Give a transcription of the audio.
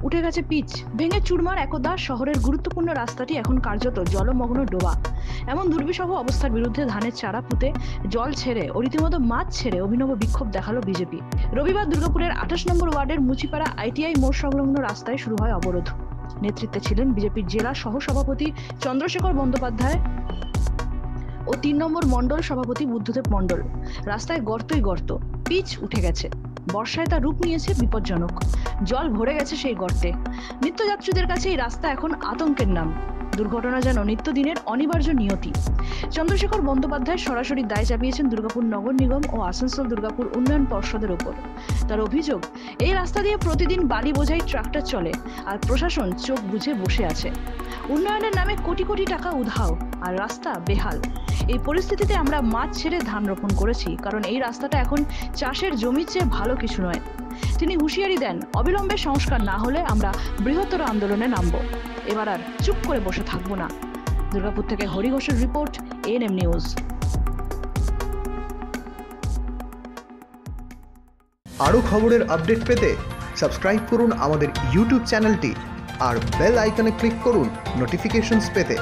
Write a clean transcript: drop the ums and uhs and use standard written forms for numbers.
উঠে গেছে পিচ, ভেঙে চুরমার একদা শহরের গুরুত্বপূর্ণ রাস্তাটি এখন কার্যত জলমগ্ন ডোবা। এমন দুর্বিষহ অবস্থার বিরুদ্ধে ধানের চারা পুঁতে, জল ছেড়ে ও রীতিমতো মাছ ছেড়ে অভিনব বিক্ষোভ দেখালো বিজেপি। রবিবার দুর্গাপুরের 28 নম্বর ওয়ার্ডের মুচিপাড়া ITI মোড় সংলগ্ন রাস্তায় শুরু হয় অবরোধ। নেতৃত্বে ছিলেন বিজেপির জেলা সহসভাপতি চন্দ্রশেখর বন্দ্যোপাধ্যায় ও 3 নম্বর মণ্ডল সভাপতি বুদ্ধদেব মণ্ডল। রাস্তায় গর্তই গর্ত, পিচ উঠে গেছে, বর্ষায় তা রূপ নিয়েছে বিপজ্জনক। জল ভরে গেছে সেই গর্তে। নিত্যযাত্রীদের কাছে এই রাস্তা এখন আতঙ্কের নাম। দুর্ঘটনা যেন নিত্যদিনের অনিবার্য নিয়তি। চন্দ্রশেখর বন্দ্যোপাধ্যায় সরাসরি দায় চাপিয়েছেন দুর্গাপুর নগর নিগম ও আসানসোল দুর্গাপুর উন্নয়ন পর্ষদের ওপর। তার অভিযোগ, এই রাস্তা দিয়ে প্রতিদিন বালি বোঝাই ট্রাক্টর চলে আর প্রশাসন চোখ বুজে বসে আছে। উন্নয়নের নামে কোটি কোটি টাকা উধাও আর রাস্তা বেহাল। এই পরিস্থিতিতে আমরা মাছ ছেড়ে ধান রোপণ করেছি, কারণ এই রাস্তাটা এখন চাষের জমির চেয়ে ভালো কিছু নয়। তিনি হুঁশিয়ারি দেন, অবিলম্বে সংস্কার না হলে আমরা বৃহত্তর আন্দোলনে নামব। এবার আর চুপ করে বসে থাকবো না। দুর্গাপুর থেকে হরি ঘোষের রিপোর্ট, ANM নিউজ। আরও খবরের আপডেট পেতে সাবস্ক্রাইব করুন আমাদের ইউটিউব চ্যানেলটি আর বেল আইকনে ক্লিক করুন নোটিফিকেশনস পেতে।